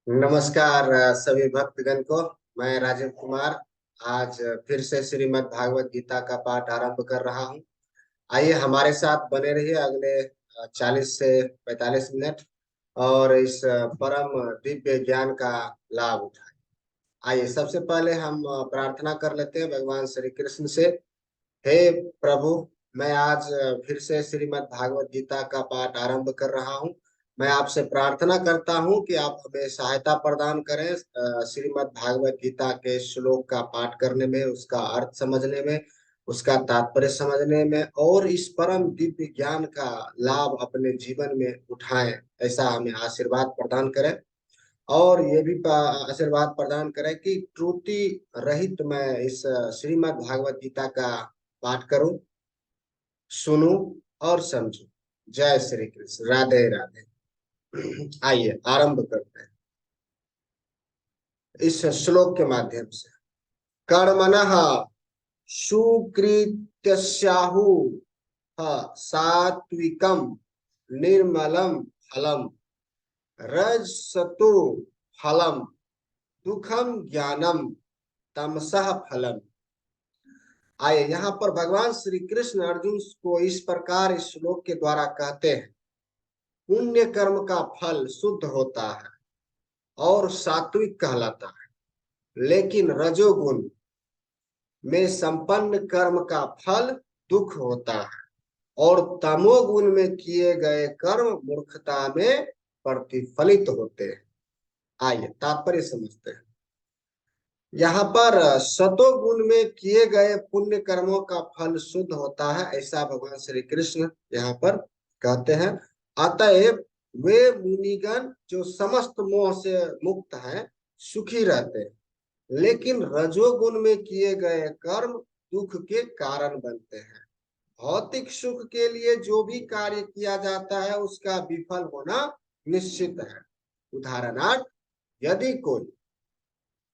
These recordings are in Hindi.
नमस्कार सभी भक्तगण को। मैं राजीव कुमार आज फिर से श्रीमद् भागवत गीता का पाठ आरंभ कर रहा हूँ। आइए हमारे साथ बने रहिए अगले 40 से 45 मिनट और इस परम दिव्य ज्ञान का लाभ उठाएं। आइए सबसे पहले हम प्रार्थना कर लेते हैं भगवान श्री कृष्ण से। हे प्रभु, मैं आज फिर से श्रीमद् भागवत गीता का पाठ आरंभ कर रहा हूँ। मैं आपसे प्रार्थना करता हूँ कि आप हमें सहायता प्रदान करें श्रीमद् भागवत गीता के श्लोक का पाठ करने में, उसका अर्थ समझने में, उसका तात्पर्य समझने में और इस परम दिव्य ज्ञान का लाभ अपने जीवन में उठाएं। ऐसा हमें आशीर्वाद प्रदान करें और ये भी आशीर्वाद प्रदान करें कि त्रुटि रहित मैं इस श्रीमद् भागवत गीता का पाठ करूं, सुनूं और समझूं। जय श्री कृष्ण। राधे राधे। आइए आरंभ करते हैं इस श्लोक के माध्यम से। कर्मणः सुकृतस्याहु सात्विकम निर्मलम फलम रजसतो फलम दुखम ज्ञानम तमसः फलम। आइए यहाँ पर भगवान श्री कृष्ण अर्जुन को इस प्रकार इस श्लोक के द्वारा कहते हैं, पुण्य कर्म का फल शुद्ध होता है और सात्विक कहलाता है, लेकिन रजोगुण में संपन्न कर्म का फल दुख होता है और तमोगुण में किए गए कर्म मूर्खता में प्रतिफलित होते हैं। आइए तात्पर्य समझते हैं। यहाँ पर सतोगुण में किए गए पुण्य कर्मों का फल शुद्ध होता है, ऐसा भगवान श्री कृष्ण यहाँ पर कहते हैं। अतएव वे मुनिगण जो समस्त मोह से मुक्त हैं सुखी रहते हैं, लेकिन रजोगुण में किए गए कर्म दुख के कारण बनते हैं। भौतिक सुख के लिए जो भी कार्य किया जाता है उसका विफल होना निश्चित है। उदाहरणार्थ, यदि कोई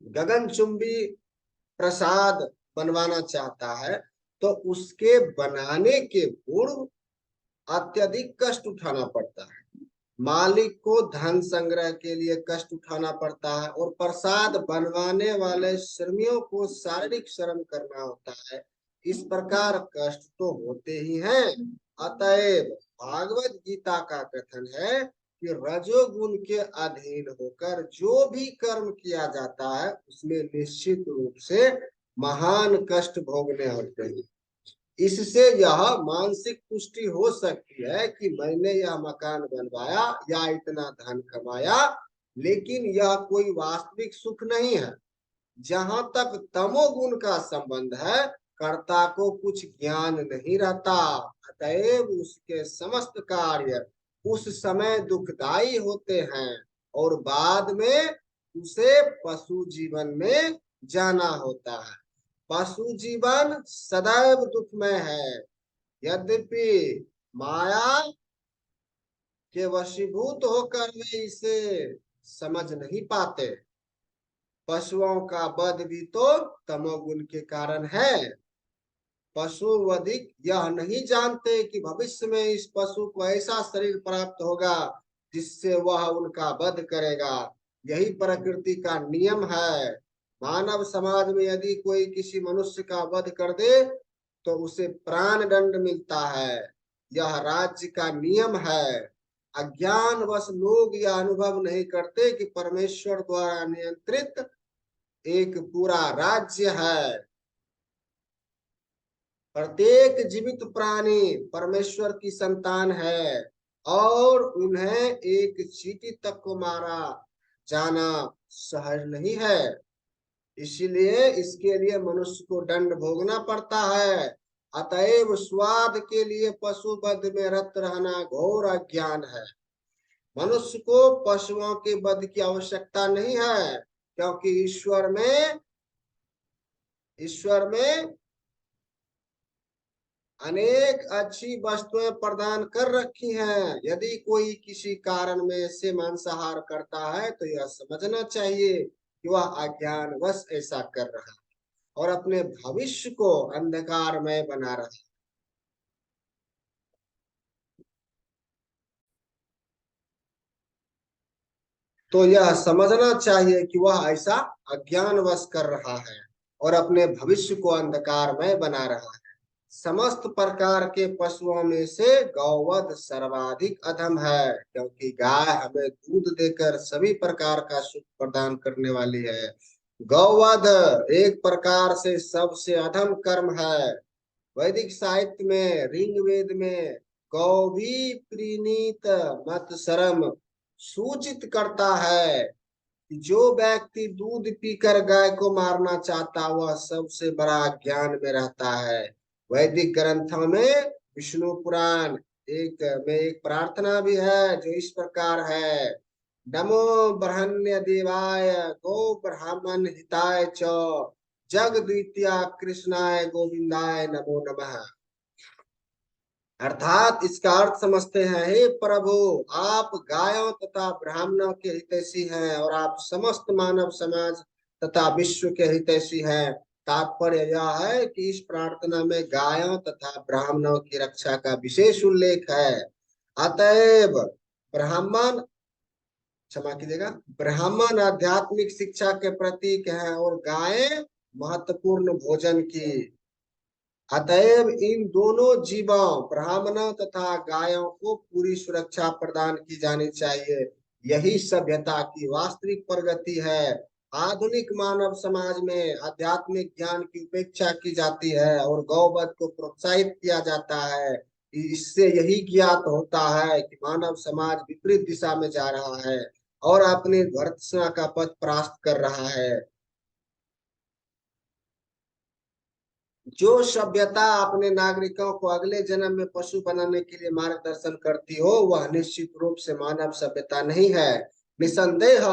गगनचुंबी प्रसाद बनवाना चाहता है तो उसके बनाने के पूर्व अत्यधिक कष्ट उठाना पड़ता है। मालिक को धन संग्रह के लिए कष्ट उठाना पड़ता है और प्रसाद बनवाने वाले श्रमियों को शारीरिक श्रम करना होता है। इस प्रकार कष्ट तो होते ही हैं। अतएव भागवत गीता का कथन है कि रजोगुण के अधीन होकर जो भी कर्म किया जाता है उसमें निश्चित रूप से महान कष्ट भोगने होते हैं। इससे यह मानसिक पुष्टि हो सकती है कि मैंने यह मकान बनवाया या इतना धन कमाया, लेकिन यह कोई वास्तविक सुख नहीं है। जहां तक तमोगुण का संबंध है, कर्ता को कुछ ज्ञान नहीं रहता, अतएव उसके समस्त कार्य उस समय दुखदाई होते हैं और बाद में उसे पशु जीवन में जाना होता है। पशु जीवन सदैव दुखमय है। यद्यपि माया के वशीभूत होकर वे इसे समझ नहीं पाते। पशुओं का वध भी तो तमोगुण के कारण है। पशु वधिक यह नहीं जानते कि भविष्य में इस पशु को ऐसा शरीर प्राप्त होगा जिससे वह उनका वध करेगा। यही प्रकृति का नियम है। मानव समाज में यदि कोई किसी मनुष्य का वध कर दे तो उसे प्राण दंड मिलता है। यह राज्य का नियम है। अज्ञानवश लोग यह अनुभव नहीं करते कि परमेश्वर द्वारा नियंत्रित एक पूरा राज्य है। प्रत्येक जीवित प्राणी परमेश्वर की संतान है और उन्हें एक चींटी तक को मारा जाना सहज नहीं है। इसीलिए इसके लिए मनुष्य को दंड भोगना पड़ता है। अतएव स्वाद के लिए पशु वध में रत रहना घोर अज्ञान है। मनुष्य को पशुओं के वध की आवश्यकता नहीं है, क्योंकि ईश्वर में अनेक अच्छी वस्तुएं प्रदान कर रखी हैं। यदि कोई किसी कारण में से मांसाहार करता है तो यह समझना चाहिए कि वह अज्ञानवश ऐसा कर रहा है और अपने भविष्य को अंधकार में बना रहा है। तो यह समझना चाहिए कि वह ऐसा अज्ञानवश कर रहा है और अपने भविष्य को अंधकारमय बना रहा है। समस्त प्रकार के पशुओं में से गौवध सर्वाधिक अधम है, क्योंकि गाय हमें दूध देकर सभी प्रकार का सुख प्रदान करने वाली है। गौवध एक प्रकार से सबसे अधम कर्म है। वैदिक साहित्य में, ऋग्वेद में गौभी प्रीणीत मत्सरम सूचित करता है कि जो व्यक्ति दूध पीकर गाय को मारना चाहता वह सबसे बड़ा ज्ञान में रहता है। वैदिक ग्रंथों में विष्णु पुराण एक प्रार्थना भी है जो इस प्रकार है। नमो ब्रह्मण्य देवाय गो ब्राह्मण हिताय च जग द्वितीय कृष्णाय गोविंदाय नमो नमः। अर्थात इसका अर्थ समझते हैं, हे प्रभु आप गायों तथा ब्राह्मणों के हितैषी हैं और आप समस्त मानव समाज तथा विश्व के हितैषी हैं। तात्पर्य यह है कि इस प्रार्थना में गायों तथा ब्राह्मणों की रक्षा का विशेष उल्लेख है। अतएव ब्राह्मण, क्षमा कीजिएगा, ब्राह्मण आध्यात्मिक शिक्षा के प्रतीक हैं और गायें महत्वपूर्ण भोजन की। अतएव इन दोनों जीवों ब्राह्मणों तथा गायों को पूरी सुरक्षा प्रदान की जानी चाहिए। यही सभ्यता की वास्तविक प्रगति है। आधुनिक मानव समाज में आध्यात्मिक ज्ञान की उपेक्षा की जाती है और गौवध को प्रोत्साहित किया जाता है। इससे यही ज्ञात होता है कि मानव समाज विपरीत दिशा में जा रहा है और अपनी भर्त्सना का पथ प्राप्त कर रहा है। जो सभ्यता अपने नागरिकों को अगले जन्म में पशु बनाने के लिए मार्गदर्शन करती हो वह निश्चित रूप से मानव सभ्यता नहीं है। निसंदेह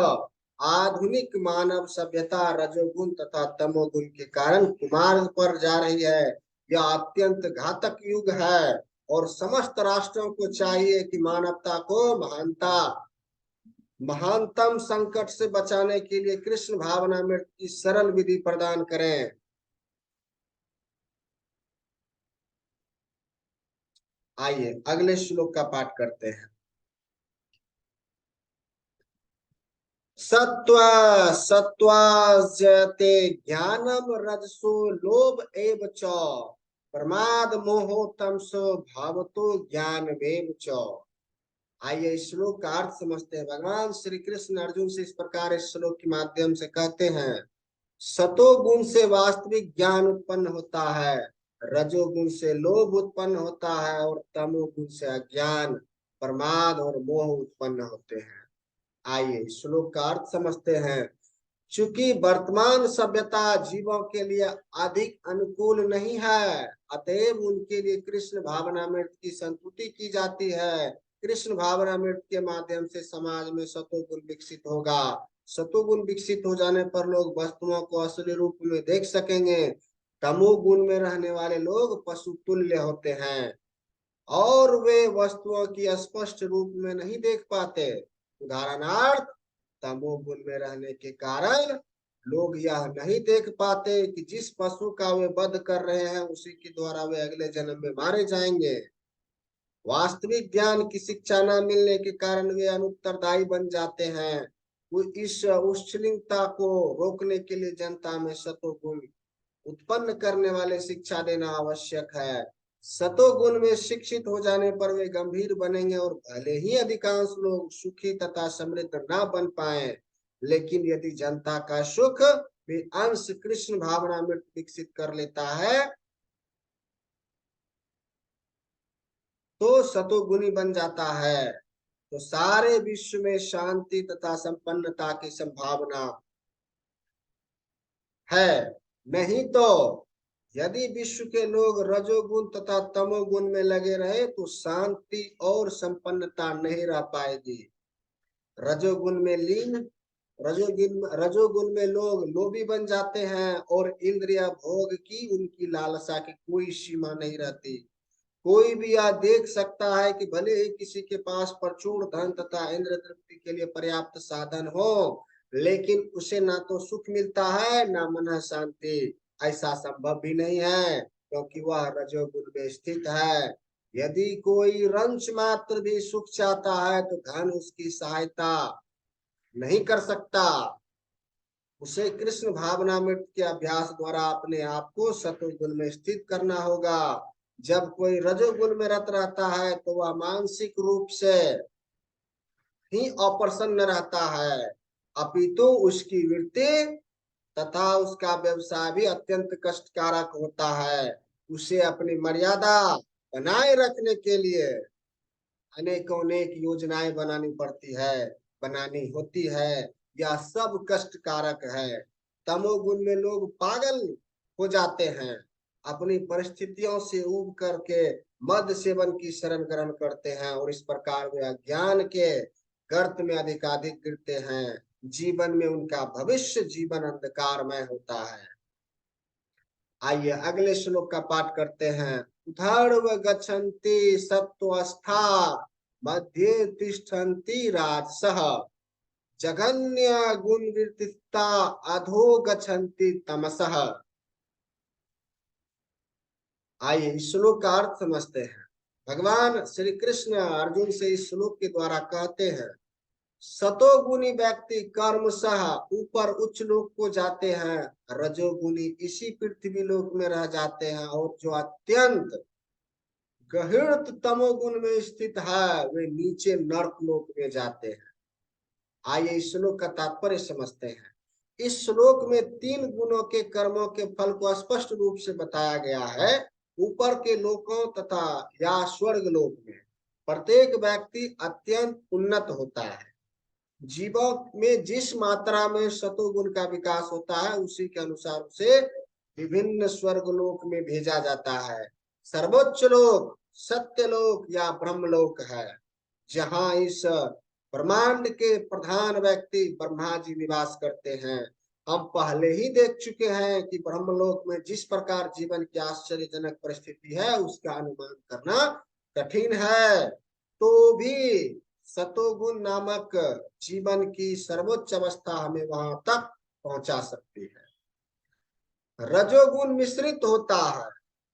आधुनिक मानव सभ्यता रजोगुण तथा तमोगुण के कारण कुमार्ग पर जा रही है। यह अत्यंत घातक युग है और समस्त राष्ट्रों को चाहिए कि मानवता को महानतम संकट से बचाने के लिए कृष्ण भावनामृत की सरल विधि प्रदान करें। आइए अगले श्लोक का पाठ करते हैं। सत्व सत्वाजते ज्ञानम रजसो लोभ एव च प्रमाद मोहो तमसो भावतो ज्ञान वेव च। आइए इस श्लोक का अर्थ समझते हैं। भगवान श्री कृष्ण अर्जुन से इस प्रकार इस श्लोक के माध्यम से कहते हैं, सतोगुण से वास्तविक ज्ञान उत्पन्न होता है, रजोगुण से लोभ उत्पन्न होता है और तमोगुण से अज्ञान, प्रमाद और मोह उत्पन्न होते हैं। आइए श्लोक का अर्थ समझते हैं। चूंकि वर्तमान सभ्यता जीवों के लिए अधिक अनुकूल नहीं है, अतएव उनके लिए कृष्ण भावनामृत की संस्तुति की जाती है। कृष्ण भावनामृत के माध्यम से समाज में सतोगुण विकसित होगा। सतोगुण विकसित हो जाने पर लोग वस्तुओं को असली रूप में देख सकेंगे। तमोगुण में रहने वाले लोग पशु तुल्य होते हैं और वे वस्तुओं की स्पष्ट रूप में नहीं देख पाते। उदाहरणार्थ, तमोगुण में रहने के कारण लोग यह नहीं देख पाते कि जिस पशु का वे वध कर रहे हैं उसी के द्वारा वे अगले जन्म में मारे जाएंगे। वास्तविक ज्ञान की शिक्षा न मिलने के कारण वे अनुत्तरदायी बन जाते हैं। वो इस उच्छृंखलता को रोकने के लिए जनता में सतोगुण उत्पन्न करने वाले शिक्षा देना आवश्यक है। सतोगुण में शिक्षित हो जाने पर वे गंभीर बनेंगे और भले ही अधिकांश लोग सुखी तथा समृद्ध ना बन पाए, लेकिन यदि जनता का सुख भी अंश कृष्ण भावना में विकसित कर लेता है तो सतोगुणी बन जाता है, तो सारे विश्व में शांति तथा संपन्नता की संभावना है। नहीं तो यदि विश्व के लोग रजोगुण तथा तमोगुण में लगे रहे तो शांति और संपन्नता नहीं रह पाएगी। रजोगुण में लीन रजोगुण में लोग लोभी बन जाते हैं और इंद्रिय भोग की उनकी लालसा की कोई सीमा नहीं रहती। कोई भी यह देख सकता है कि भले ही किसी के पास प्रचुर धन तथा इंद्र तृप्ति के लिए पर्याप्त साधन हो, लेकिन उसे ना तो सुख मिलता है ना मन शांति। ऐसा संभव भी नहीं है क्योंकि वह रजोगुण में स्थित है। यदि कोई रंच मात्र भी सुख चाहता है तो धन उसकी सहायता नहीं कर सकता। उसे कृष्ण भावनामृत के अभ्यास द्वारा अपने आप को सतोगुण में स्थित करना होगा। जब कोई रजोगुण में रत रहता है तो वह मानसिक रूप से ही अप्रसन्न रहता है, अपितु उसकी वृत्ति तथा उसका व्यवसाय भी अत्यंत कष्टकारक होता है। उसे अपनी मर्यादा बनाए रखने के लिए अनेकों अनेक योजनाएं बनानी पड़ती है, बनानी होती है। यह सब कष्टकारक है। तमोगुण में लोग पागल हो जाते हैं, अपनी परिस्थितियों से ऊब करके मद सेवन की शरण ग्रहण करते हैं और इस प्रकार वे अज्ञान के गर्त में अधिकाधिक गिरते हैं। जीवन में उनका भविष्य जीवन अंधकारमय होता है। आइए अगले श्लोक का पाठ करते हैं। धर्व गच्छन्ति सत्वस्था मध्ये तिष्ठन्ति राजसः जघन्य गुण वृत्तिता अधो गच्छन्ति तमसः। आइए इस श्लोक का अर्थ समझते हैं। भगवान श्री कृष्ण अर्जुन से इस श्लोक के द्वारा कहते हैं, सतोगुणी व्यक्ति कर्म सह ऊपर उच्च लोक को जाते हैं, रजोगुणी इसी पृथ्वी लोक में रह जाते हैं, और जो अत्यंत गहन तमोगुण में स्थित है वे नीचे नर्क लोक में जाते हैं। आइए इस श्लोक का तात्पर्य समझते हैं। इस श्लोक में 3 गुणों के कर्मों के फल को स्पष्ट रूप से बताया गया है। ऊपर के लोकों तथा या स्वर्ग लोक में प्रत्येक व्यक्ति अत्यंत उन्नत होता है। जीवों में जिस मात्रा में सतोगुण का विकास होता है उसी के अनुसार उसे विभिन्न स्वर्ग लोक में भेजा जाता है। सर्वोच्च लोक सत्यलोक या ब्रह्मलोक है, जहाँ इस ब्रह्मांड के प्रधान व्यक्ति ब्रह्मा जी निवास करते हैं। हम पहले ही देख चुके हैं कि ब्रह्मलोक में जिस प्रकार जीवन की आश्चर्यजनक परिस्थिति है उसका अनुमान करना कठिन है। तो भी सतोगुण नामक जीवन की सर्वोच्च अवस्था हमें वहां तक पहुंचा सकती है। रजोगुण मिश्रित होता है,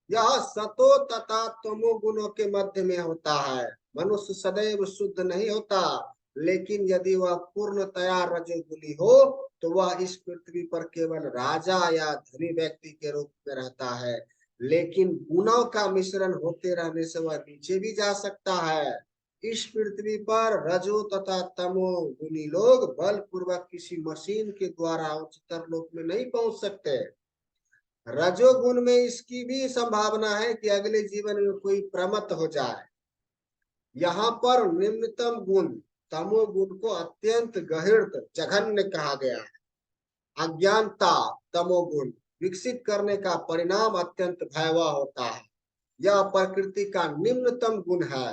यह सतो तथा तमो गुणों के मध्य में होता है। मनुष्य सदैव शुद्ध नहीं होता, लेकिन यदि वह पूर्णतया रजोगुणी हो तो वह इस पृथ्वी पर केवल राजा या धनी व्यक्ति के रूप में रहता है। लेकिन गुणों का मिश्रण होते रहने से वह नीचे भी जा सकता है। इस पृथ्वी पर रजो तथा तमो गुणी लोग बलपूर्वक किसी मशीन के द्वारा उच्चतर लोक में नहीं पहुंच सकते। रजोगुण में इसकी भी संभावना है कि अगले जीवन में कोई प्रमत्त हो जाए। यहाँ पर निम्नतम गुण तमोगुण को अत्यंत गहन जघन्य कहा गया है। अज्ञानता तमोगुण विकसित करने का परिणाम अत्यंत भयावह होता है। यह प्रकृति का निम्नतम गुण है।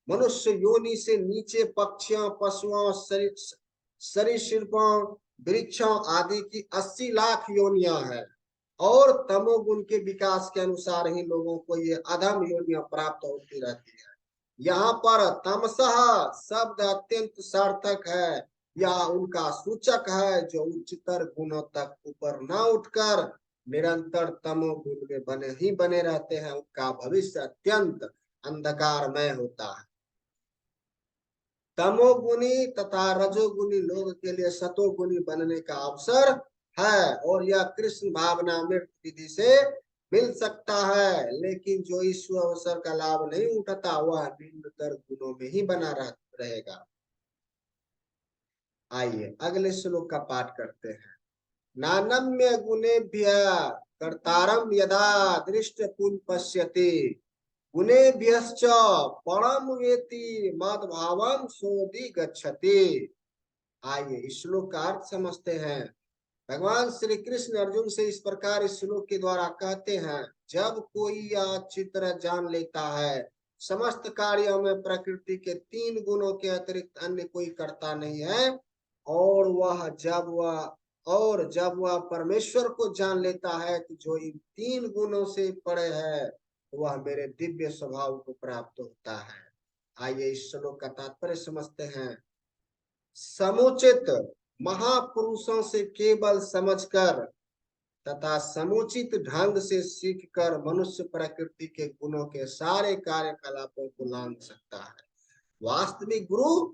मनुष्य योनि से नीचे पक्षियों, पशुओं, सरीसृपों, वृक्षों आदि की 80 लाख योनियां हैं, और तमोगुण के विकास के अनुसार ही लोगों को ये अधम योनियां प्राप्त होती रहती है। यहाँ पर तमसः शब्द अत्यंत सार्थक है। यह उनका सूचक है जो उच्चतर गुणों तक ऊपर न उठकर निरंतर तमोगुण में बने रहते हैं। उनका भविष्य अत्यंत अंधकारमय होता है। तमोगुणी तथा रजोगुणी लोग के लिए सतोगुणी बनने का अवसर है, और यह कृष्ण भावनामृत विधि से मिल सकता है। लेकिन जो इस अवसर का लाभ नहीं उठाता वह निम्नतर गुणों में ही बना रहेगा। आइए अगले श्लोक का पाठ करते हैं। नानम्य गुणेभ्य कर्तारम यदा दृष्ट पुन पश्यति गुणेभ्यश्च परम वेति मद भावम सोदि गच्छति। आइए इस श्लोक का अर्थ समझते हैं। भगवान श्री कृष्ण अर्जुन से इस प्रकार इस श्लोक के द्वारा कहते हैं, जब कोई यह चित्र जान लेता है समस्त कार्यों में प्रकृति के 3 गुणों के अतिरिक्त अन्य कोई करता नहीं है, और जब वह परमेश्वर को जान लेता है कि जो इन 3 गुणों से परे है, वह मेरे दिव्य स्वभाव को प्राप्त होता है। आइए इस श्लोक का तात्पर्य समझते हैं। समुचित महापुरुषों से केवल समझकर तथा समुचित ढंग से सीखकर मनुष्य प्रकृति के गुणों के सारे कार्यकलापों को जान सकता है। वास्तविक गुरु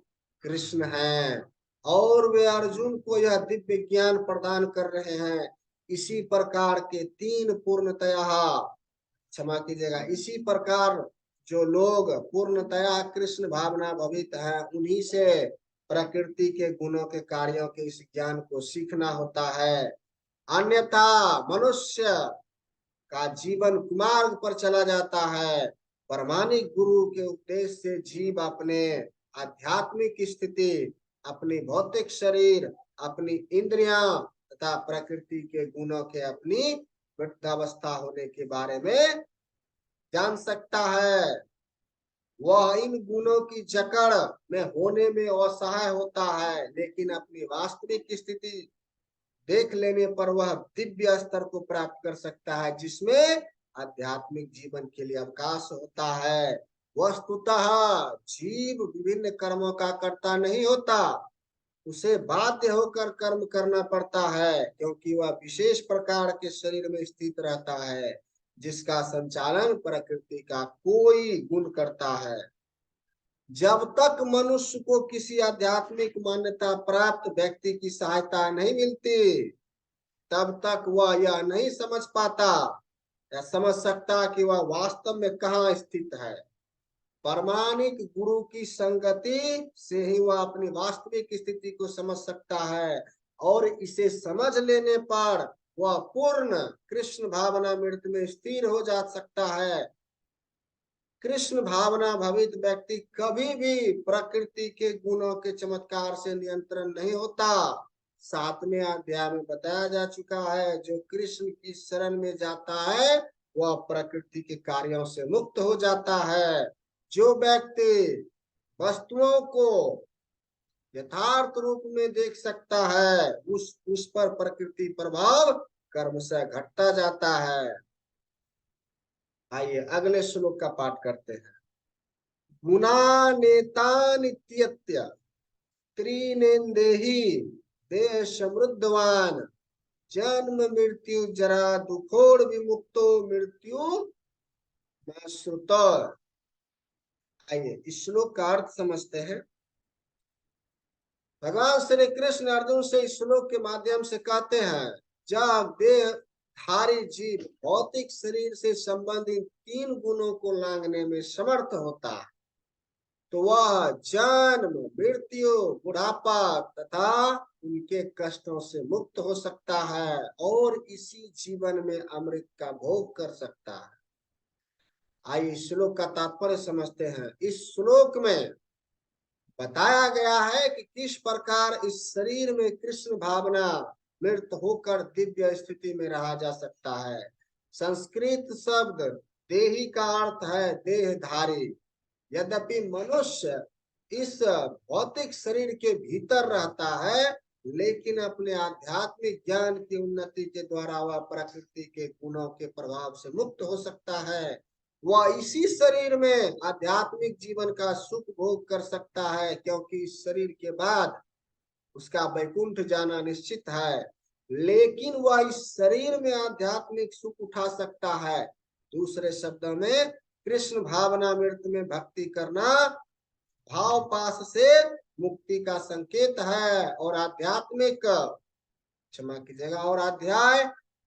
कृष्ण है। और वे अर्जुन को यह दिव्य ज्ञान प्रदान कर रहे हैं। इसी प्रकार के तीन पूर्णतया, क्षमा कीजिएगा, इसी प्रकार जो लोग पूर्णतया कृष्ण भावना भवित है, उन्हीं से प्रकृति के गुणों के कार्यों के इस ज्ञान को सीखना होता है। अन्यथा मनुष्य का जीवन कुमार्ग पर चला जाता है। परमाणिक गुरु के उपदेश से जीव अपने आध्यात्मिक स्थिति, अपनी भौतिक शरीर, अपनी इंद्रियां तथा प्रकृति के गुणों के अपनी वृद्धावस्था होने के बारे में जान सकता है। वह इन गुणों की जकड़ में होने में असहाय होता है, लेकिन अपनी वास्तविक स्थिति देख लेने पर वह दिव्य स्तर को प्राप्त कर सकता है, जिसमें आध्यात्मिक जीवन के लिए अवकाश होता है। वस्तुतः जीव विभिन्न कर्मों का कर्ता नहीं होता, उसे बाध्य होकर कर्म करना पड़ता है, क्योंकि वह विशेष प्रकार के शरीर में स्थित रहता है, जिसका संचालन प्रकृति का कोई गुण करता है। जब तक मनुष्य को किसी आध्यात्मिक मान्यता प्राप्त व्यक्ति की सहायता नहीं मिलती, तब तक वह यह नहीं समझ पाता या समझ सकता कि वह वास्तव में कहाँ स्थित है। परमाणिक गुरु की संगति से ही वह अपनी वास्तविक स्थिति को समझ सकता है, और इसे समझ लेने पर वह पूर्ण कृष्ण भावना मृत में स्थिर हो जा सकता है। कृष्ण भावना भवित व्यक्ति कभी भी प्रकृति के गुणों के चमत्कार से नियंत्रण नहीं होता। 7वें अध्याय में बताया जा चुका है, जो कृष्ण की शरण में जाता है वह प्रकृति के कार्यों से मुक्त हो जाता है। जो व्यक्ति वस्तुओं को यथार्थ रूप में देख सकता है, उस पर प्रकृति प्रभाव कर्म से घटता जाता है। आइए अगले श्लोक का पाठ करते हैं। गुणा नेता नित्यत्य त्रिनेन्देहि देह समृद्धवान जन्म मृत्यु जरा दुखोड़ विमुक्तो मृत्यु न श्रुत। आइए इस श्लोक का अर्थ समझते हैं। भगवान श्री कृष्ण अर्जुन से इस श्लोक के माध्यम से कहते हैं, जब देहधारी जीव भौतिक शरीर से संबंधित 3 गुणों को लांघने में समर्थ होता है, तो वह जन्म मृत्यु बुढ़ापा तथा उनके कष्टों से मुक्त हो सकता है और इसी जीवन में अमृत का भोग कर सकता है। आइए श्लोक का तात्पर्य समझते हैं। इस श्लोक में बताया गया है कि किस प्रकार इस शरीर में कृष्ण भावना मृत होकर दिव्य स्थिति में रहा जा सकता है। संस्कृत शब्द देही का अर्थ है देहधारी। यद्यपि मनुष्य इस भौतिक शरीर के भीतर रहता है, लेकिन अपने आध्यात्मिक ज्ञान की उन्नति के द्वारा वह प्रकृति के गुणों के प्रभाव से मुक्त हो सकता है। वह इसी शरीर में आध्यात्मिक जीवन का सुख भोग कर सकता है, क्योंकि इस शरीर के बाद उसका वैकुंठ जाना निश्चित है। लेकिन वह इस शरीर में आध्यात्मिक सुख उठा सकता है। दूसरे शब्दों में कृष्ण भावना मृत में भक्ति करना भाव पास से मुक्ति का संकेत है। और आध्यात्मिक, क्षमा कीजिएगा, और अध्याय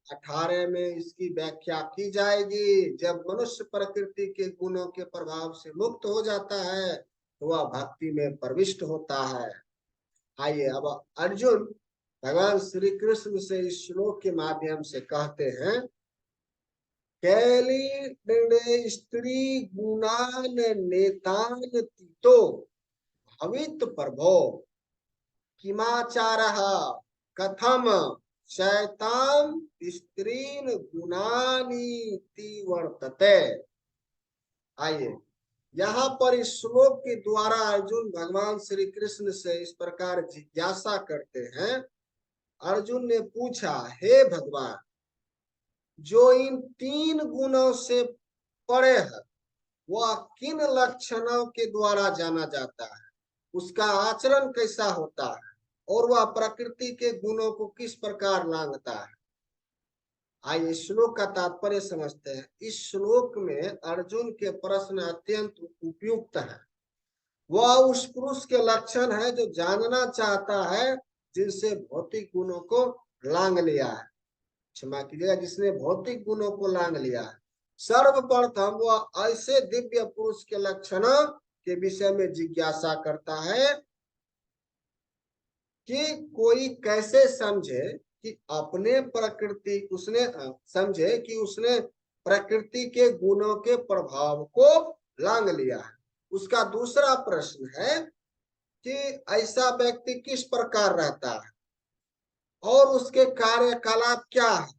18 में इसकी व्याख्या की जाएगी। जब मनुष्य प्रकृति के गुणों के प्रभाव से मुक्त हो जाता है तो वह भक्ति में प्रविष्ट होता है। आइए अब अर्जुन भगवान श्री कृष्ण से इस श्लोक के माध्यम से कहते हैं, कैली स्त्री गुणान नेतान तीतो भवित प्रभो किमाचारः कथम शैतान स्त्रीन गुणानीति वर्तते। आइए यहाँ पर इस श्लोक के द्वारा अर्जुन भगवान श्री कृष्ण से इस प्रकार जिज्ञासा करते हैं। अर्जुन ने पूछा, हे भगवान, जो इन 3 गुणों से परे है वह किन लक्षणों के द्वारा जाना जाता है, उसका आचरण कैसा होता है और वह प्रकृति के गुणों को किस प्रकार लांघता है। आइए श्लोक का तात्पर्य समझते हैं। इस श्लोक में अर्जुन के प्रश्न अत्यंत उपयुक्त है। वह उस पुरुष के लक्षण है जो जानना चाहता है, जिनसे भौतिक गुणों को लांग लिया है। क्षमा कीजिएगा, जिसने भौतिक गुणों को लांग लिया है। सर्वप्रथम वह ऐसे दिव्य पुरुष के लक्षणों के विषय में जिज्ञासा करता है कि कोई कैसे समझे कि अपने प्रकृति उसने समझे कि उसने प्रकृति के गुणों के प्रभाव को लांग लिया है। उसका दूसरा प्रश्न है कि ऐसा व्यक्ति किस प्रकार रहता है और उसके कार्यकलाप क्या है,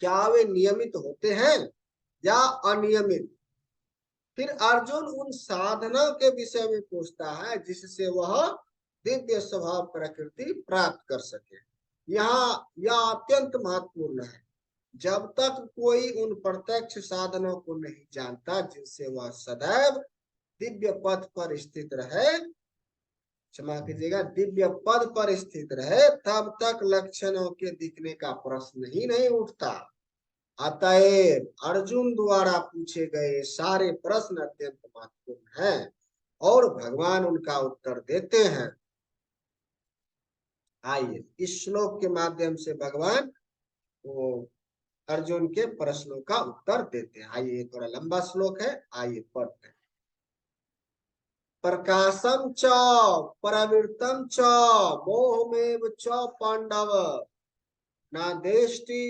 क्या वे नियमित होते हैं या अनियमित। फिर अर्जुन उन साधना के विषय में पूछता है जिससे वह दिव्य स्वभाव प्रकृति प्राप्त कर सके। यहाँ यह अत्यंत महत्वपूर्ण है। जब तक कोई उन प्रत्यक्ष साधनों को नहीं जानता जिनसे वह सदैव दिव्य पद पर स्थित रहे, क्षमा कीजिएगा, दिव्य पद पर स्थित रहे, तब तक लक्षणों के दिखने का प्रश्न ही नहीं उठता। अतएव अर्जुन द्वारा पूछे गए सारे प्रश्न अत्यंत महत्वपूर्ण हैं और भगवान उनका उत्तर देते हैं। आइए इस श्लोक के माध्यम से भगवान वो अर्जुन के प्रश्नों का उत्तर देते हैं। आइए, थोड़ा लंबा श्लोक है, आइए पढ़ते हैं। प्रकाशम च प्रवृत्तम च मोहमेव च पांडव न देष्टि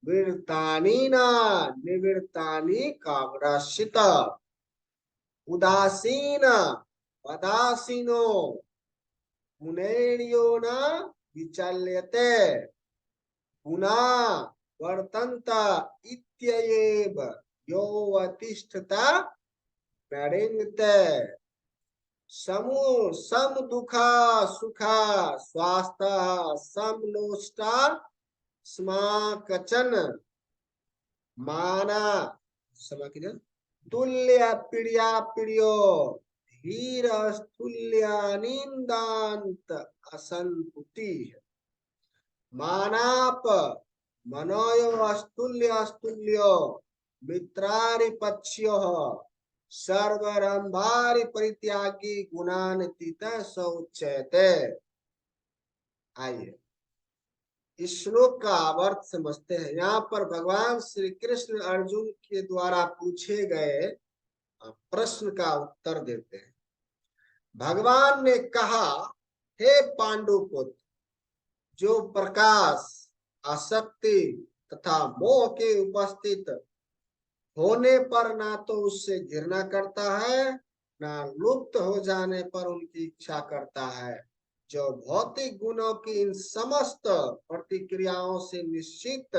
प्रवृत्तानि न निवृत्तानि कामराशित उदासीन पदासीनो मुनेर्यो न विचल्यते पुना वर्तन्त इत्येव योऽतिष्ठता प्रणिंगते सम दुखा सुखा स्वास्थ्य समलोष्टा स्माकचन माना समाकिजन तुल्य प्रिया प्रियो धीर स्तुल्यानिंदांत असंतुति मानाप मनोयो अस्तुल्य अस्तुल्यो मित्रारिपक्ष्यो सर्वरंभारि परित्यागी गुणान्वित सौच्यते। आइए इस श्लोक का अर्थ समझते हैं। यहाँ पर भगवान श्री कृष्ण अर्जुन के द्वारा पूछे गए प्रश्न का उत्तर देते हैं। भगवान ने कहा, हे पांडुपुत्र, जो प्रकाश आसक्ति तथा मोह के उपस्थित होने पर ना तो उससे घृणा करता है, ना लुप्त हो जाने पर उनकी इच्छा करता है, जो भौतिक गुणों की इन समस्त प्रतिक्रियाओं से निश्चित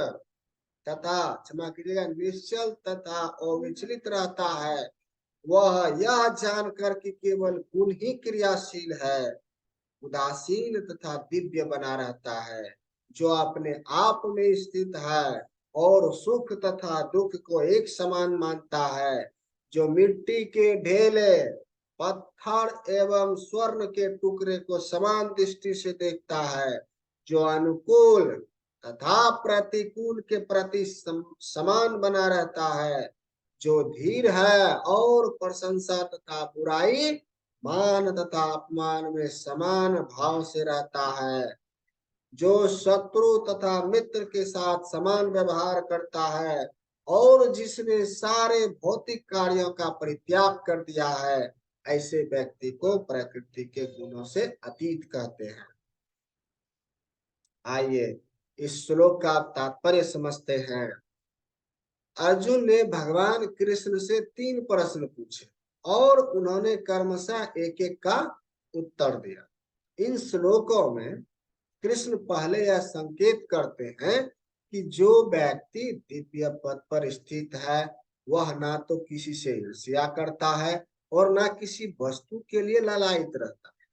तथा क्षमा कीजिएगा निश्चल तथा अविचलित रहता है, वह यह जानकर कि केवल गुण ही क्रियाशील है, उदासीन तथा दिव्य बना रहता है, जो अपने आप में स्थित है और सुख तथा दुख को एक समान मानता है, जो मिट्टी के ढेले पत्थर एवं स्वर्ण के टुकड़े को समान दृष्टि से देखता है, जो अनुकूल तथा प्रतिकूल के प्रति समान बना रहता है, जो धीर है और प्रशंसा तथा बुराई मान तथा अपमान में समान भाव से रहता है, जो शत्रु तथा मित्र के साथ समान व्यवहार करता है और जिसने सारे भौतिक कार्यों का परित्याग कर दिया है, ऐसे व्यक्ति को प्रकृति के गुणों से अतीत कहते हैं। आइए इस श्लोक का तात्पर्य समझते हैं। अर्जुन ने भगवान कृष्ण से 3 प्रश्न पूछे और उन्होंने क्रमशः एक एक का उत्तर दिया। इन श्लोकों में कृष्ण पहले यह संकेत करते हैं कि जो व्यक्ति दिव्य पद पर स्थित है वह ना तो किसी से ईर्ष्या करता है और ना किसी वस्तु के लिए ललायित रहता है।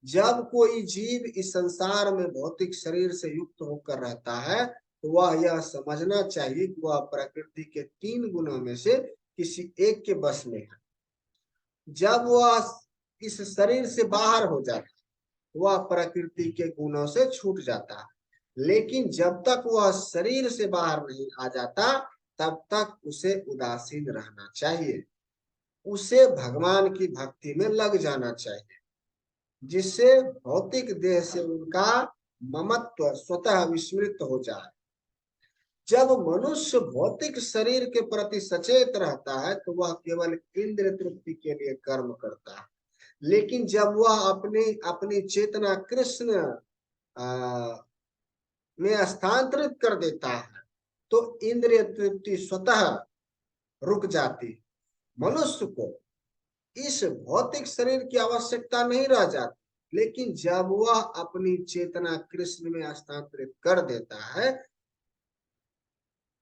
जब कोई जीव इस संसार में भौतिक शरीर से युक्त होकर रहता है तो वह यह समझना चाहिए कि वह प्रकृति के 3 गुणों में से किसी एक के बस में है। जब वह इस शरीर से बाहर हो जाता है वह प्रकृति के गुणों से छूट जाता है, लेकिन जब तक वह शरीर से बाहर नहीं आ जाता तब तक उसे उदासीन रहना चाहिए। उसे भगवान की भक्ति में लग जाना चाहिए, जिससे भौतिक देह से उनका ममत्व स्वतः विस्मृत हो जाए। जब मनुष्य भौतिक शरीर के प्रति सचेत रहता है तो वह केवल इंद्रिय तृप्ति के लिए कर्म करता है, लेकिन जब वह अपनी अपनी चेतना कृष्ण में स्थानांतरित कर देता है तो इंद्रिय तृप्ति स्वतः रुक जाती। मनुष्य को इस भौतिक शरीर की आवश्यकता नहीं रह जाती, लेकिन जब वह अपनी चेतना कृष्ण में हस्तांतरित कर देता है,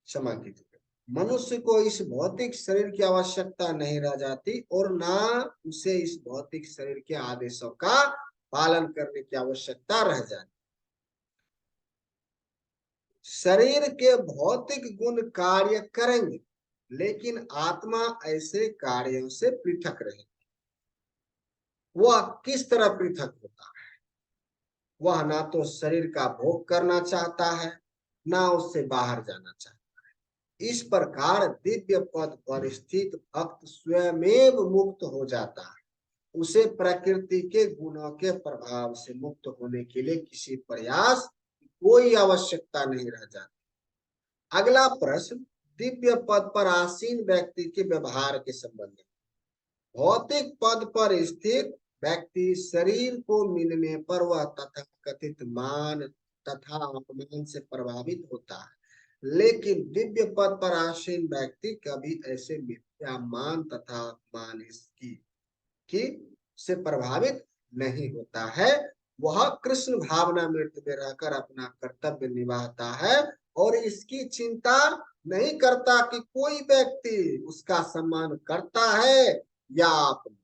क्षमा कीजिए, मनुष्य को इस भौतिक शरीर की आवश्यकता नहीं रह जाती और ना उसे इस भौतिक शरीर के आदेशों का पालन करने की आवश्यकता रह जाती। शरीर के भौतिक गुण कार्य करेंगे, लेकिन आत्मा ऐसे कार्यों से पृथक रहेगी। वह किस तरह पृथक होता है? वह ना तो शरीर का भोग करना चाहता है, ना उससे बाहर जाना चाहता है। इस प्रकार दिव्य पद पर स्थित भक्त स्वयमेव मुक्त हो जाता है। उसे प्रकृति के गुणों के प्रभाव से मुक्त होने के लिए किसी प्रयास कोई आवश्यकता नहीं रह जाती। अगला प्रश्न दिव्य पद पर आसीन व्यक्ति के व्यवहार के संबंध में। भौतिक पद पर स्थित व्यक्ति शरीर को मिलने पर वह तथाकथित मान तथा अपमान से प्रभावित होता है, लेकिन दिव्य पद पर आसीन व्यक्ति कभी ऐसे मिथ्या मान तथा अपमान की से प्रभावित नहीं होता है। वह कृष्ण भावना मृत्यु में रहकर अपना कर्तव्य निभाता है और इसकी चिंता नहीं करता कि कोई व्यक्ति उसका सम्मान करता है या अपना।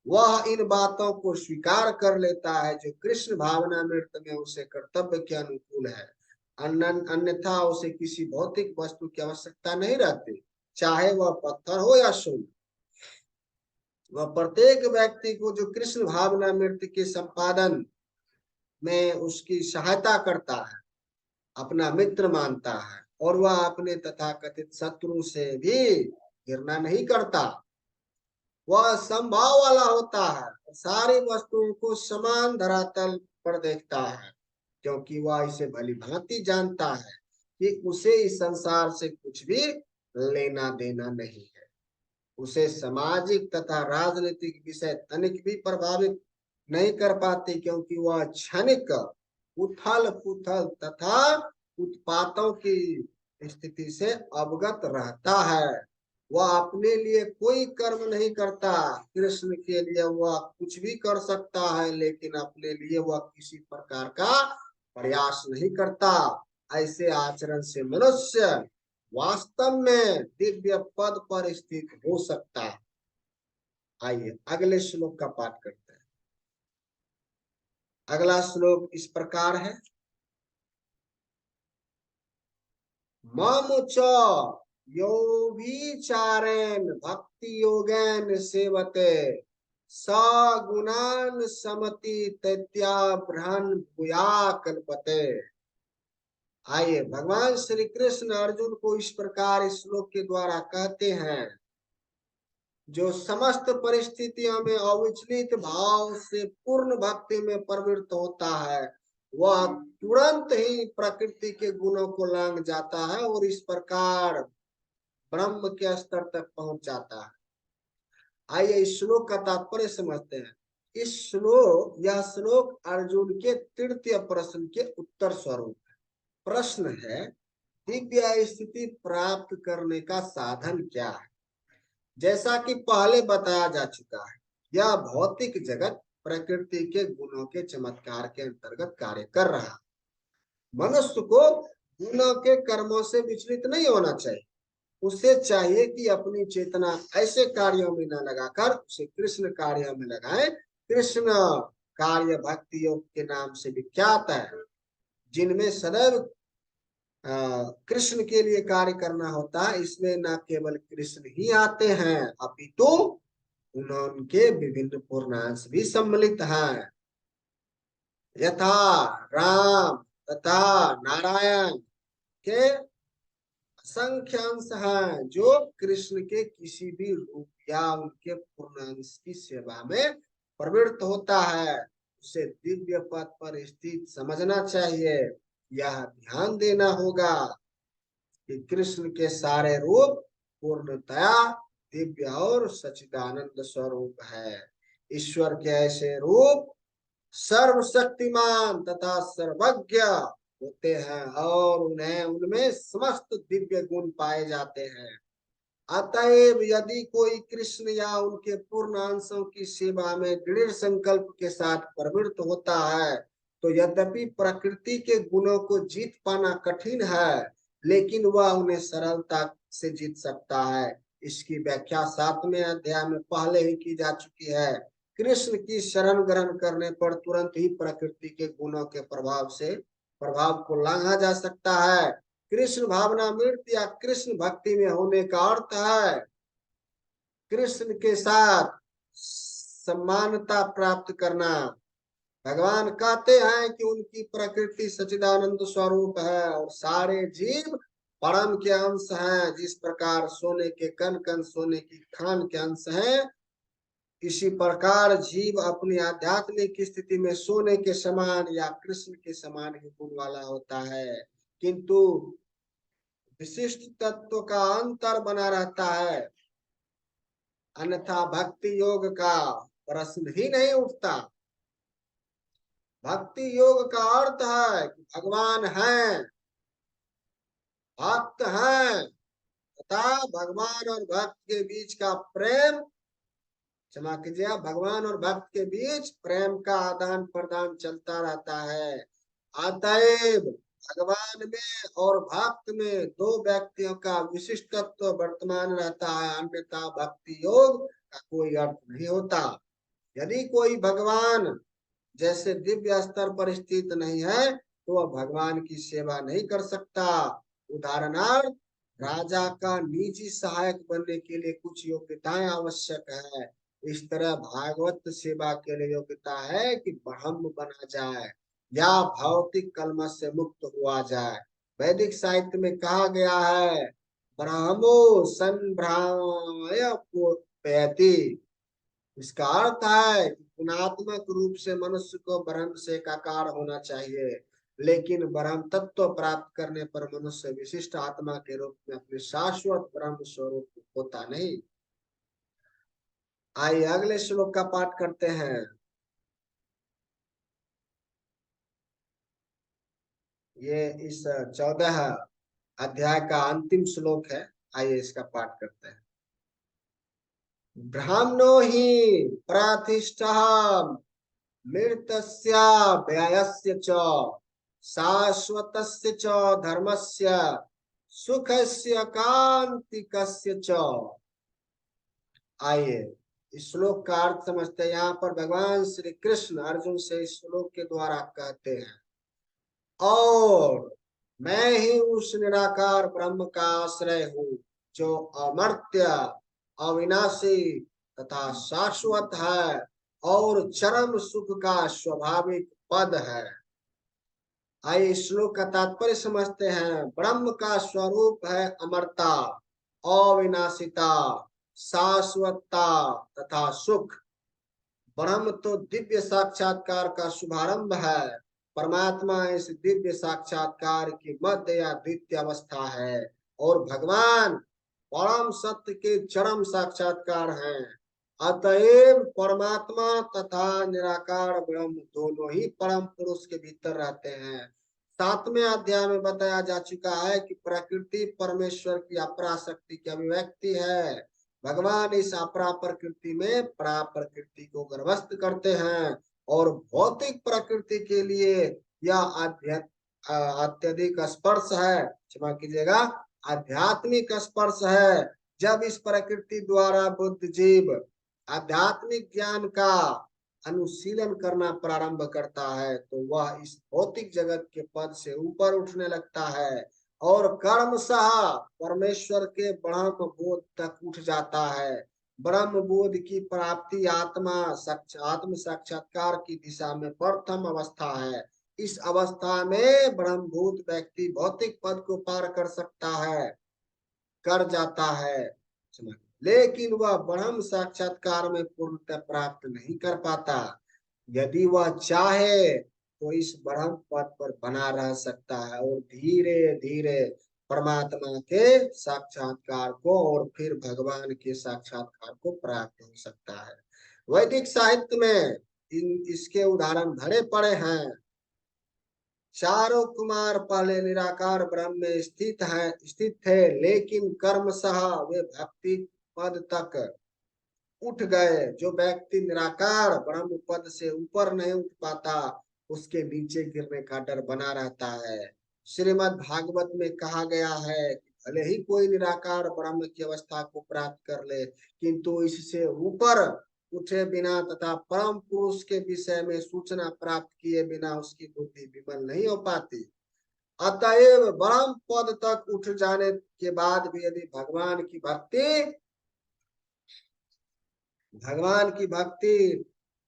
वह इन बातों को स्वीकार कर लेता है जो कृष्ण भावना मृत्यु में उसे कर्तव्य के अनुकूल है। अन्यथा उसे किसी भौतिक वस्तु की आवश्यकता नहीं रहती, चाहे वह पत्थर हो या सोना। वह प्रत्येक व्यक्ति को जो कृष्ण भावना मृत्यु के संपादन में उसकी सहायता करता है अपना मित्र मानता है, और वह अपने तथाकथित शत्रु से भी घृणा नहीं करता। वह समभाव वाला होता है और सारी वस्तुओं को समान धरातल पर देखता है, क्योंकि वह इसे भली भांति जानता है कि उसे इस संसार से कुछ भी लेना देना नहीं है। उसे सामाजिक तथा राजनीतिक विषय तनिक भी प्रभावित नहीं कर पाते, क्योंकि वह क्षणिक उथल पुथल तथा उत्पातों की स्थिति से अवगत रहता है। वह अपने लिए कोई कर्म नहीं करता। कृष्ण के लिए वह कुछ भी कर सकता है, लेकिन अपने लिए वह किसी प्रकार का प्रयास नहीं करता। ऐसे आचरण से मनुष्य वास्तव में दिव्य पद पर स्थित हो सकता है। आइए अगले श्लोक का पाठ करते हैं। अगला श्लोक इस प्रकार है। मम च यो विचारेण भक्ति योगेन सेवते स गुणान समति तैत्या ब्रह्मन् भूया कल्पते। आइए भगवान श्री कृष्ण अर्जुन को इस प्रकार इस श्लोक के द्वारा कहते हैं, जो समस्त परिस्थितियों में अविचलित भाव से पूर्ण भक्ति में प्रवृत्त होता है, वह तुरंत ही प्रकृति के गुणों को लांघ जाता है और इस प्रकार ब्रह्म के स्तर तक पहुंच जाता है। आइए इस श्लोक का तात्पर्य समझते हैं। यह श्लोक अर्जुन के तृतीय प्रश्न के उत्तर स्वरूप है। प्रश्न है, दिव्य स्थिति प्राप्त करने का साधन क्या है? जैसा कि पहले बताया जा चुका है, यह भौतिक जगत प्रकृति के गुणों के चमत्कार के अंतर्गत कार्य कर रहा है। मनुष्य को गुणों के कर्मों से विचलित नहीं होना चाहिए। उसे चाहिए कि अपनी चेतना ऐसे कार्यों में न लगाकर उसे कृष्ण कार्यों में लगाए। कृष्ण कार्य भक्ति योग के नाम से विख्यात है, जिनमें सदैव कृष्ण के लिए कार्य करना होता है। इसमें न केवल कृष्ण ही आते हैं, अपितु उनके विभिन्न पूर्णांश भी सम्मिलित हैं। यथा राम तथा नारायण के असंख्य अंश हैं, जो कृष्ण के किसी भी रूप या उनके पूर्ण अंश की सेवा में प्रवृत्त होता है, उसे दिव्य पद पर स्थित समझना चाहिए। यह ध्यान देना होगा कि कृष्ण के सारे रूप पूर्णतया दिव्य और सच्चिदानंद स्वरूप है। ईश्वर के ऐसे रूप सर्वशक्तिमान तथा सर्वज्ञ होते हैं और उन्हें उनमें समस्त दिव्य गुण पाए जाते हैं। अतएव यदि कोई कृष्ण या उनके पूर्ण अंशों की सेवा में दृढ़ संकल्प के साथ प्रवृत्त होता है, तो यद्यपि प्रकृति के गुणों को जीत पाना कठिन है, लेकिन वह उन्हें सरलता से जीत सकता है। इसकी व्याख्या 7वें अध्याय में पहले ही की जा चुकी है। कृष्ण की शरण ग्रहण करने पर तुरंत ही प्रकृति के गुणों के प्रभाव को लांघा जा सकता है। कृष्ण भावनामृत या कृष्ण भक्ति में होने का अर्थ है कृष्ण के साथ समानता प्राप्त करना। भगवान कहते हैं कि उनकी प्रकृति सच्चिदानंद स्वरूप है और सारे जीव परम के अंश हैं। जिस प्रकार सोने के कण कण सोने की खान के अंश हैं, इसी प्रकार जीव अपनी आध्यात्मिक स्थिति में सोने के समान या कृष्ण के समान ही गुण वाला होता है, किंतु विशिष्ट तत्व का अंतर बना रहता है, अन्यथा भक्ति योग का प्रश्न ही नहीं उठता। भक्ति योग का अर्थ है कि भगवान हैं, भक्त हैं, तथा भगवान और भक्त के बीच का प्रेम, क्षमा कीजिए, भगवान और भक्त के बीच प्रेम का आदान प्रदान चलता रहता है। अतएव भगवान में और भक्त में दो व्यक्तियों का विशिष्ट तत्व वर्तमान रहता है, अन्यथा भक्ति योग का कोई अर्थ नहीं होता। यदि कोई भगवान जैसे दिव्य स्तर पर स्थित नहीं है, तो वह भगवान की सेवा नहीं कर सकता। उदाहरणार्थ, राजा का निजी सहायक बनने के लिए कुछ योग्यताएं आवश्यक है। इस तरह भागवत सेवा के लिए योग्यता है कि ब्रह्म बना जाए या भौतिक कलमश से मुक्त हुआ जाए। वैदिक साहित्य में कहा गया है, ब्रह्मो संभ्रामयति। इसका अर्थ है कि गुणात्मक रूप से मनुष्य को ब्रह्म से एकाकार होना चाहिए, लेकिन ब्रह्म तत्व प्राप्त करने पर मनुष्य विशिष्ट आत्मा के रूप में अपने शाश्वत ब्रह्म स्वरूप होता नहीं। आइए अगले श्लोक का पाठ करते हैं। ये इस 14 अध्याय का अंतिम श्लोक है। आइए इसका पाठ करते हैं। ब्राह्मणो हि प्रतिष्ठा मृतस्य व्ययस्य च शाश्वतस्य च धर्मस्य सुखस्य कांतिकस्य च। आइए इस श्लोक का अर्थ समझते हैं। यहाँ पर भगवान श्री कृष्ण अर्जुन से इस श्लोक के द्वारा कहते हैं, और मैं ही उस निराकार ब्रह्म का आश्रय हूँ जो अमर्त्य, अविनाशी तथा शाश्वत है और चरम सुख का स्वाभाविक पद है। आइए श्लोक का तात्पर्य समझते हैं। ब्रह्म का स्वरूप है अमरता, अविनाशिता, शाश्वतता तथा सुख। ब्रह्म तो दिव्य साक्षात्कार का शुभारंभ है। परमात्मा इस दिव्य साक्षात्कार की मध्य या द्वितीय अवस्था है और भगवान परम सत्य के चरम साक्षात्कार हैं। अतएव परमात्मा तथा निराकार ब्रह्म दोनों ही परम पुरुष के भीतर रहते हैं। 7वें अध्याय में बताया जा चुका है कि प्रकृति परमेश्वर की अपरा शक्ति की अभिव्यक्ति है। भगवान इस अपरा प्रकृति में परा प्रकृति को गर्भस्थ करते हैं और भौतिक प्रकृति के लिए यह अत्यधिक स्पर्श है, क्षमा कीजिएगा, आध्यात्मिक स्पर्श है। जब इस प्रकृति द्वारा बुद्ध जीव आध्यात्मिक ज्ञान का अनुशीलन करना प्रारंभ करता है, तो वह इस भौतिक जगत के पद से ऊपर उठने लगता है और कर्मशः परमेश्वर के ब्रह्म बोध तक उठ जाता है। ब्रह्म बोध की प्राप्ति आत्म साक्षात्कार की दिशा में प्रथम अवस्था है। इस अवस्था में ब्रह्मभूत व्यक्ति भौतिक पद को पार कर सकता है, कर जाता है। लेकिन वह ब्रह्म साक्षात्कार में पूर्णतः प्राप्त नहीं कर पाता। यदि वह चाहे तो इस ब्रह्म पद पर बना रह सकता है और धीरे धीरे परमात्मा के साक्षात्कार को और फिर भगवान के साक्षात्कार को प्राप्त हो सकता है। वैदिक साहित्य में इसके उदाहरण भरे पड़े हैं। चारों कुमार पहले निराकार ब्रह्म में स्थित थे, लेकिन कर्म सह वे भक्ति पद तक उठ गए। जो व्यक्ति निराकार ब्रह्म पद से ऊपर नहीं उठ पाता, उसके नीचे गिरने का डर बना रहता है। श्रीमद् भागवत में कहा गया है कि भले ही कोई निराकार ब्रह्म की अवस्था को प्राप्त कर ले, किंतु इससे ऊपर उठे बिना तथा परम पुरुष के विषय में सूचना प्राप्त किए बिना उसकी बुद्धि विमल नहीं हो पाती। अतएव ब्रह्म पद तक उठ जाने के बाद भी यदि भगवान की भक्ति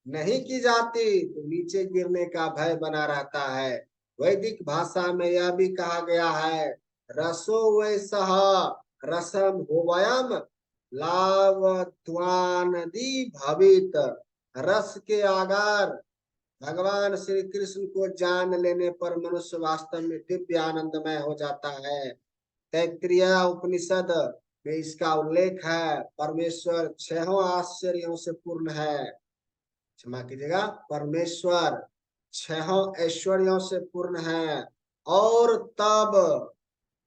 नहीं की जाती तो नीचे गिरने का भय बना रहता है। वैदिक भाषा में यह भी कहा गया है, रसो वैसह रसम होवयम लावत्वानदि भवित। रस के आगार भगवान श्री कृष्ण को जान लेने पर मनुष्य वास्तव में दिव्य आनंदमय हो जाता है। तैत्तिरीय उपनिषद में इसका उल्लेख है। परमेश्वर 6 आश्चर्यों से पूर्ण है। क्षमा कीजिएगा, परमेश्वर 6 ऐश्वर्यों से पूर्ण है। और तब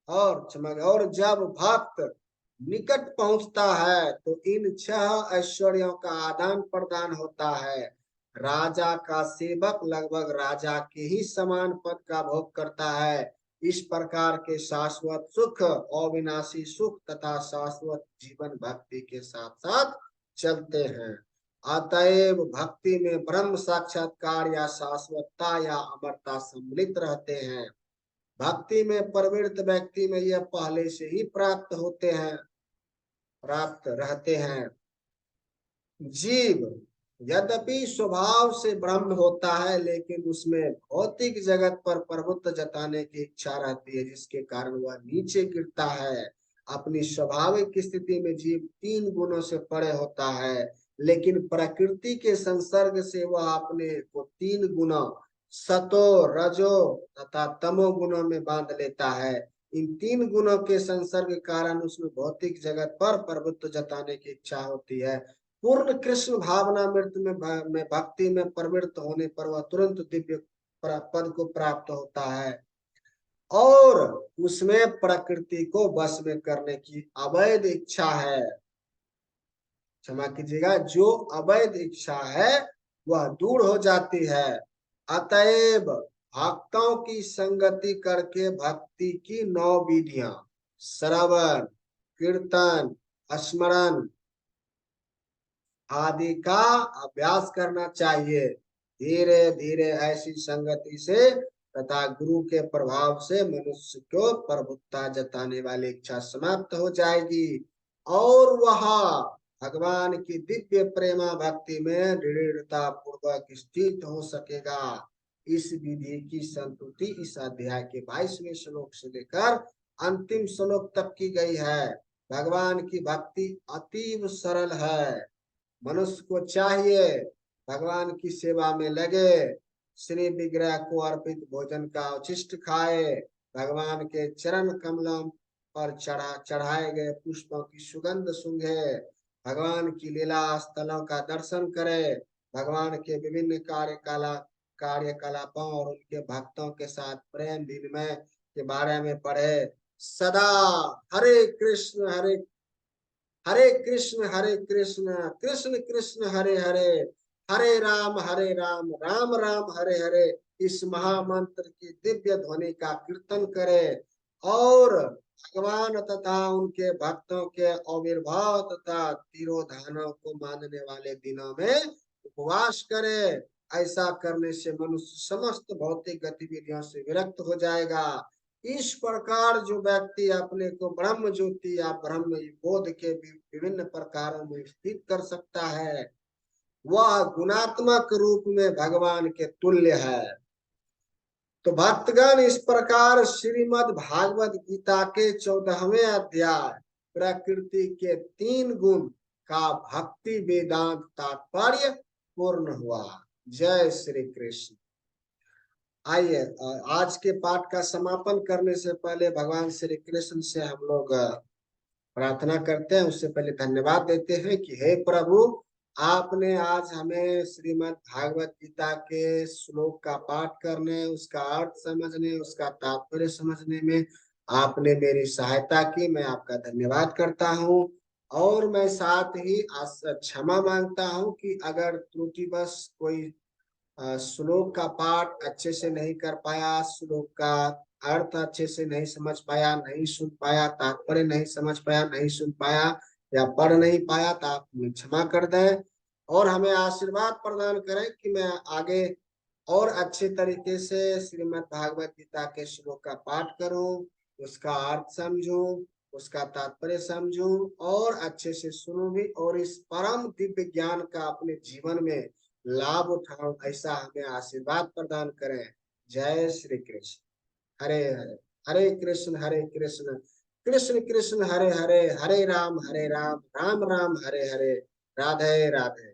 और जब भक्त निकट पहुंचता है तो इन 6 ऐश्वर्यों का आदान प्रदान होता है। राजा का सेवक लगभग राजा के ही समान पद का भोग करता है। इस प्रकार के शाश्वत सुख, अविनाशी सुख तथा शाश्वत जीवन भक्ति के साथ साथ चलते हैं। अतएव भक्ति में ब्रह्म साक्षात्कार या शाश्वतता या अमरता सम्मिलित रहते हैं। भक्ति में प्रवृत्त व्यक्ति में यह पहले से ही प्राप्त रहते हैं। जीव यद्यपि स्वभाव से ब्रह्म होता है, लेकिन उसमें भौतिक जगत पर प्रभुत्व जताने की इच्छा रहती है, जिसके कारण वह नीचे गिरता है। अपनी स्वाभाविक स्थिति में जीव 3 गुणों से परे होता है, लेकिन प्रकृति के संसर्ग से वह अपने को 3 गुणों सतो, रजो तथा तमो गुणों में बांध लेता है। इन 3 गुणों के संसर्ग के कारण उसमें भौतिक जगत पर प्रभुत्व जताने की इच्छा होती है। पूर्ण कृष्ण भावना मृत्यु में भक्ति में प्रवृत्त होने पर वह तुरंत दिव्य पद को प्राप्त होता है और उसमें प्रकृति को वश में करने की अवैध इच्छा है। क्षमा कीजिएगा, जो अवैध इच्छा है वह दूर हो जाती है। अतएव भक्तों की संगति करके भक्ति की 9 विधियां श्रवण, कीर्तन, स्मरण आदि का अभ्यास करना चाहिए। धीरे धीरे ऐसी संगति से तथा गुरु के प्रभाव से मनुष्य को प्रभुत्ता जताने वाली इच्छा समाप्त हो जाएगी और वह भगवान की दिव्य प्रेमा भक्ति में दृढ़ता पूर्वक स्थित हो सकेगा। इस विधि की संतुति इस अध्याय के 22वें श्लोक से लेकर अंतिम श्लोक तक की गई है। भगवान की भक्ति अतीव सरल है। मनुष्य को चाहिए भगवान की सेवा में लगे, श्री विग्रह को अर्पित भोजन का अवशिष्ट खाए, भगवान के चरण कमलों पर चढ़ाए गए पुष्पों की सुगंध सूंघे, भगवान की लीला स्थलों का दर्शन करे, भगवान के विभिन्न कार्यकलापों और उनके भक्तों के साथ प्रेम विनिमय के बारे में पढ़े। सदा हरे कृष्ण हरे कृष्ण कृष्ण कृष्ण हरे हरे, हरे राम राम राम हरे हरे इस महामंत्र की दिव्य ध्वनि का कीर्तन करे और भगवान तथा उनके भक्तों के आविर्भाव तथा तिरोधानों को मानने वाले दिनों में उपवास करे। ऐसा करने से मनुष्य समस्त भौतिक गतिविधियों से विरक्त हो जाएगा। इस प्रकार जो व्यक्ति अपने को ब्रह्म ज्योति या ब्रह्म बोध के विभिन्न प्रकारों में स्थित कर सकता है, वह गुणात्मक रूप में भगवान के तुल्य है। तो भक्तगण, इस प्रकार श्रीमद् भागवत गीता के 14वें अध्याय प्रकृति के 3 गुण का भक्ति वेदांत तात्पर्य पूर्ण हुआ। जय श्री कृष्ण। आइए आज के पाठ का समापन करने से पहले भगवान श्री कृष्ण से हम लोग प्रार्थना करते हैं। उससे पहले धन्यवाद देते हैं कि हे प्रभु, आपने आज हमें श्रीमद् भागवत गीता के श्लोक का पाठ करने, उसका अर्थ समझने, उसका तात्पर्य समझने में आपने मेरी सहायता की। मैं आपका धन्यवाद करता हूँ और मैं साथ ही क्षमा मांगता हूँ कि अगर त्रुटिवश कोई श्लोक का पाठ अच्छे से नहीं कर पाया, श्लोक का अर्थ अच्छे से नहीं समझ पाया, नहीं सुन पाया, तात्पर्य नहीं समझ पाया, नहीं सुन पाया या पढ़ नहीं पाया, तो आप क्षमा कर दें और हमें आशीर्वाद प्रदान करें कि मैं आगे और अच्छे तरीके से श्रीमद् भागवत गीता के श्लोक का पाठ करूं, उसका अर्थ समझूं, उसका तात्पर्य समझूं और अच्छे से सुनूं भी और इस परम दिव्य ज्ञान का अपने जीवन में लाभ उठाऊं। ऐसा हमें आशीर्वाद प्रदान करें। जय श्री कृष्ण। हरे हरे, हरे कृष्ण, कृष्ण कृष्ण हरे हरे, हरे राम राम राम राम, हरे हरे, राधे राधे।